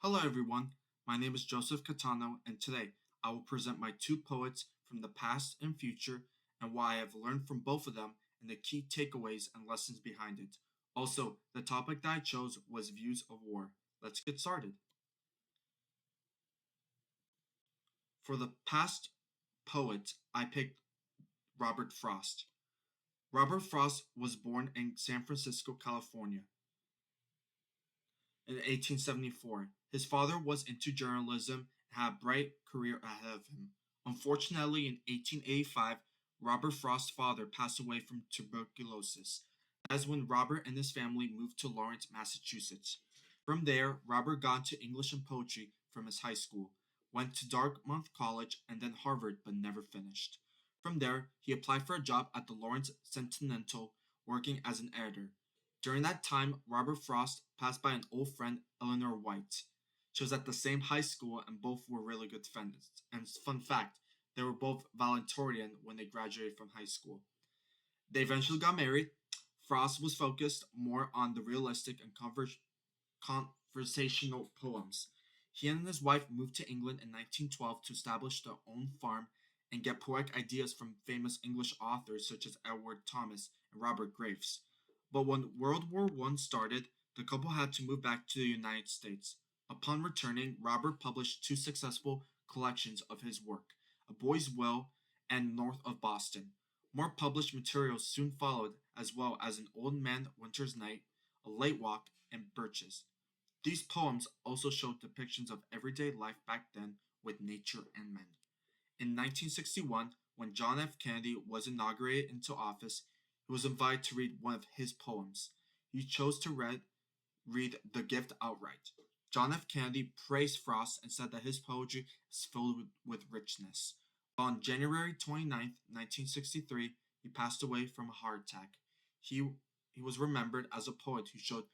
Hello, everyone. My name is Joseph Catano, and today I will present my two poets from the past and future and why I have learned from both of them and the key takeaways and lessons behind it. Also, the topic that I chose was views of war. Let's get started. For the past poet, I picked Robert Frost. Robert Frost was born in San Francisco, California in 1874. His father was into journalism and had a bright career ahead of him. Unfortunately, in 1885, Robert Frost's father passed away from tuberculosis. That is when Robert and his family moved to Lawrence, Massachusetts. From there, Robert got into English and poetry from his high school, went to Dartmouth College, and then Harvard, but never finished. From there, he applied for a job at the Lawrence Sentinel, working as an editor. During that time, Robert Frost passed by an old friend, Eleanor White. She was at the same high school and both were really good friends. And fun fact, they were both valedictorian when they graduated from high school. They eventually got married. Frost was focused more on the realistic and conversational poems. He and his wife moved to England in 1912 to establish their own farm and get poetic ideas from famous English authors such as Edward Thomas and Robert Graves. But when World War I started, the couple had to move back to the United States. Upon returning, Robert published two successful collections of his work, A Boy's Will and North of Boston. More published materials soon followed, as well as An Old Man Winter's Night, A Late Walk, and Birches. These poems also showed depictions of everyday life back then with nature and men. In 1961, when John F. Kennedy was inaugurated into office, he was invited to read one of his poems. He chose to read The Gift outright. John F. Kennedy praised Frost and said that his poetry is filled with richness. On January 29, 1963, he passed away from a heart attack. He was remembered as a poet who showed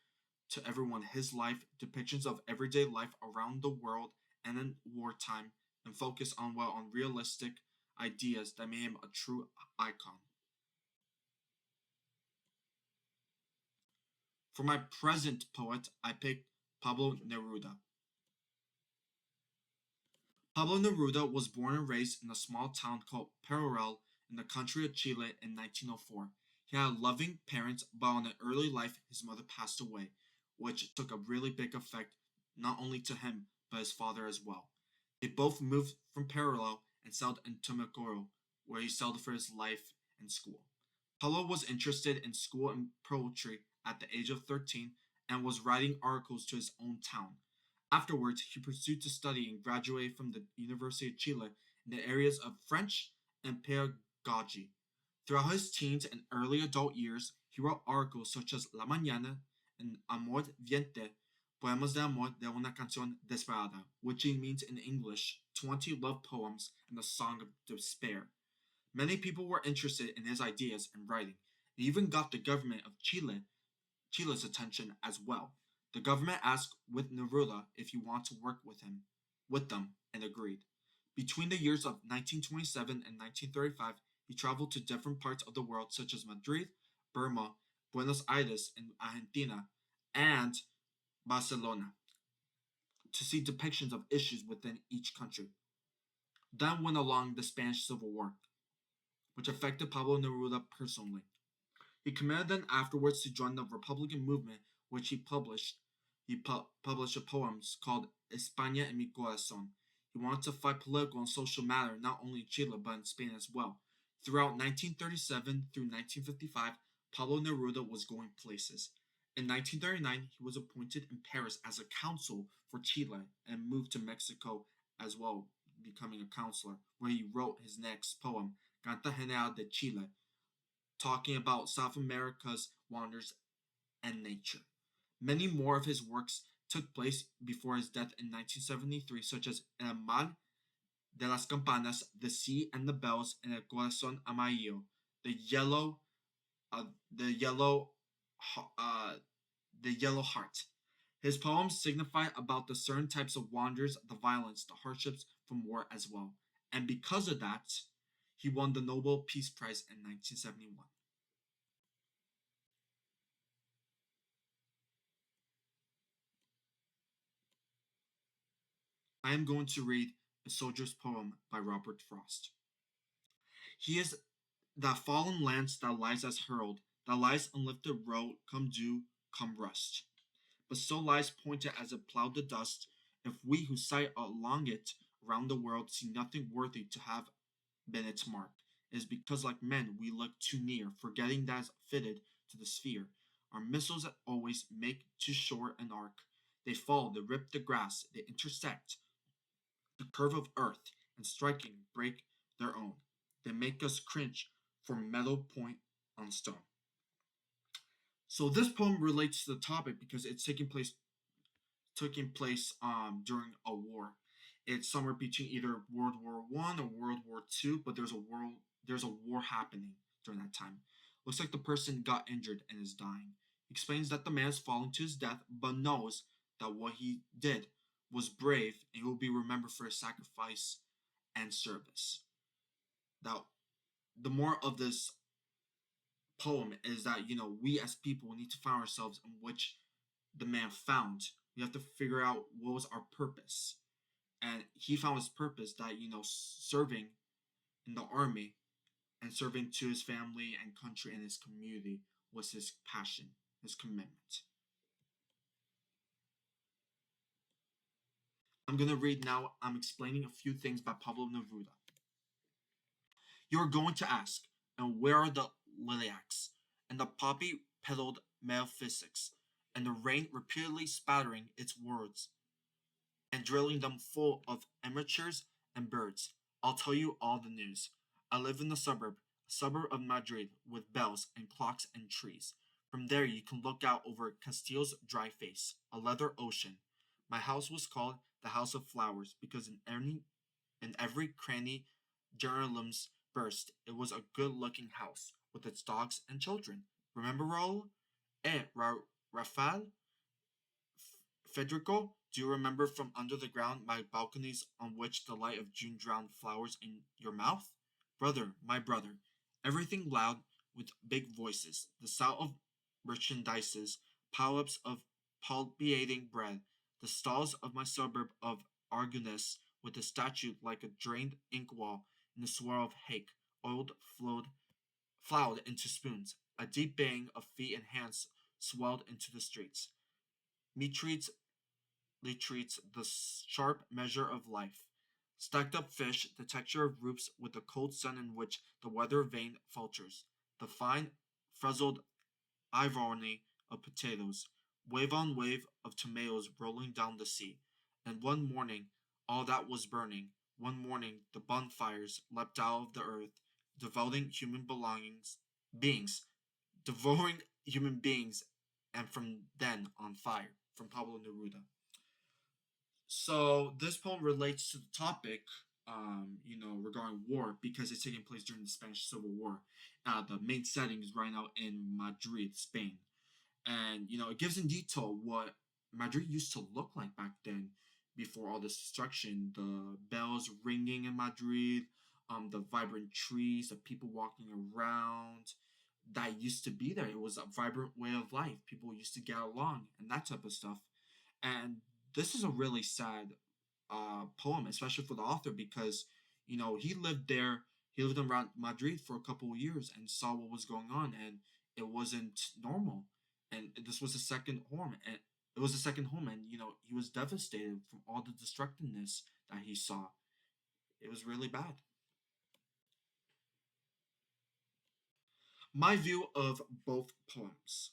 to everyone his life, depictions of everyday life around the world and in wartime, and focus on realistic ideas that made him a true icon. For my present poet, I picked Pablo Neruda. Pablo Neruda was born and raised in a small town called Peroral in the country of Chile in 1904. He had loving parents, but in early life his mother passed away, which took a really big effect not only to him, but his father as well. They both moved from Peroral and settled in Tumacoro, where he settled for his life and school. Pablo was interested in school and poetry at the age of 13 and was writing articles to his own town. Afterwards, he pursued to study and graduated from the University of Chile in the areas of French and pedagogy. Throughout his teens and early adult years, he wrote articles such as La Mañana and Amor Viente, Poemas de Amor de una Canción Desesperada, which means in English 20 love poems and a song of despair. Many people were interested in his ideas and writing. It even got the government of Chile's attention as well. The government asked with Neruda if he wanted to work with them, and agreed. Between the years of 1927 and 1935, he traveled to different parts of the world such as Madrid, Burma, Buenos Aires in Argentina, and Barcelona to see depictions of issues within each country. Then went along the Spanish Civil War, which affected Pablo Neruda personally. He committed then afterwards to join the Republican movement, which he published. Published a poem called España en mi corazón. He wanted to fight political and social matter not only in Chile but in Spain as well. Throughout 1937 through 1955, Pablo Neruda was going places. In 1939, he was appointed in Paris as a consul for Chile and moved to Mexico as well, becoming a counselor, where he wrote his next poem, Canta General de Chile, talking about South America's wonders and nature. Many more of his works took place before his death in 1973, such as El Mar de las Campanas, The Sea and the Bells, and El Corazón Amarillo, the yellow, uh, the yellow, uh, the yellow heart. His poems signify about the certain types of wonders, the violence, the hardships from war as well. And because of that, he won the Nobel Peace Prize in 1971. I am going to read A Soldier's Poem by Robert Frost. He is that fallen lance that lies as hurled, that lies unlifted road, come dew, come rust. But still lies pointed as it plowed the dust, if we who sight along it around the world see nothing worthy to have been its mark. It is because, like men, we look too near, forgetting that is fitted to the sphere. Our missiles that always make too short an arc. They fall, they rip the grass, they intersect the curve of earth, and striking break their own. They make us cringe for metal point on stone. So this poem relates to the topic because it's taking place during a war. It's somewhere between either World War I or World War II, but there's a war happening during that time. Looks like the person got injured and is dying. He explains that the man is falling to his death, but knows that what he did was brave and he will be remembered for his sacrifice and service. Now, the more of this poem is that we as people need to find ourselves in which the man found. We have to figure out what was our purpose, and he found his purpose that serving in the army and serving to his family and country and his community was his passion, his commitment. I'm gonna read now. I'm explaining a few things by Pablo Neruda. You are going to ask, and where are the lilacs and the poppy petaled metaphysics and the rain repeatedly spattering its words and drilling them full of amateurs and birds? I'll tell you all the news. I live in a suburb of Madrid with bells and clocks and trees. From there you can look out over Castillo's dry face, a leather ocean. My house was called the House of Flowers because in every cranny geraniums burst. It was a good-looking house with its dogs and children. Remember Raul? Rafael? Federico, do you remember from under the ground my balconies on which the light of June drowned flowers in your mouth? Brother, my brother, everything loud with big voices, the sound of merchandises, pile-ups of palpiating bread, the stalls of my suburb of Argonis with a statue like a drained ink wall in a swirl of hake, oiled, flowed into spoons. A deep baying of feet and hands swelled into the streets. Me treats treats the sharp measure of life. Stacked up fish, the texture of roofs with the cold sun in which the weather vane falters, the fine frizzled irony of potatoes, wave on wave of tomatoes rolling down the sea. And one morning all that was burning. One morning the bonfires leapt out of the earth, devouring human beings, devouring human beings, and from then on fire. From Pablo Neruda. So this poem relates to the topic, regarding war because it's taking place during the Spanish Civil War. The main setting is right now in Madrid, Spain, and it gives in detail what Madrid used to look like back then, before all this destruction. The bells ringing in Madrid, the vibrant trees, the people walking around. That used to be there. It was a vibrant way of life. People used to get along and that type of stuff. And this is a really sad poem, especially for the author, because he lived there. He lived around Madrid for a couple of years and saw what was going on, and it wasn't normal. And this was a second home, and it was a second home, and he was devastated from all the destructiveness that he saw. It was really bad. My view of both poems.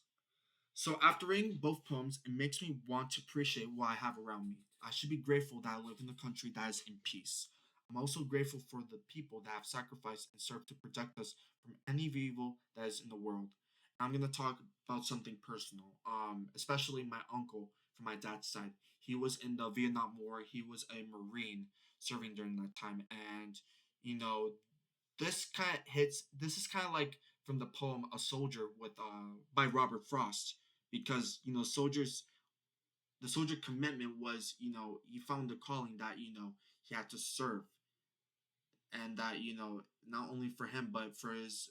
So after reading both poems, it makes me want to appreciate what I have around me. I should be grateful that I live in a country that is in peace. I'm also grateful for the people that have sacrificed and served to protect us from any evil that is in the world. I'm going to talk about something personal, especially my uncle from my dad's side. He was in the Vietnam War. He was a Marine serving during that time. And, you know, this is kind of like from the poem A Soldier with by Robert Frost, because soldiers the soldier commitment was, he found the calling that he had to serve, and that not only for him but for his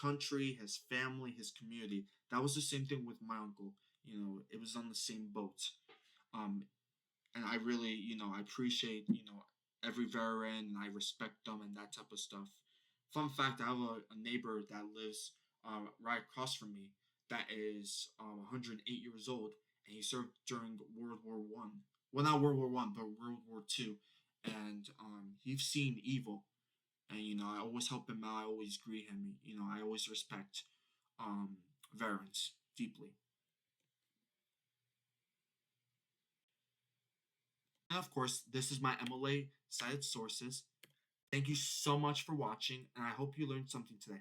country, his family, his community. That was the same thing with my uncle. It was on the same boat. um and I really, I appreciate, every veteran, and I respect them and that type of stuff. Fun fact: I have a neighbor that lives right across from me that is 108 years old, and he served during World War One. Well, not World War One, but World War Two, and he's seen evil. And I always help him out. I always greet him. I always respect um, veterans deeply. And of course, this is my MLA cited sources. Thank you so much for watching, and I hope you learned something today.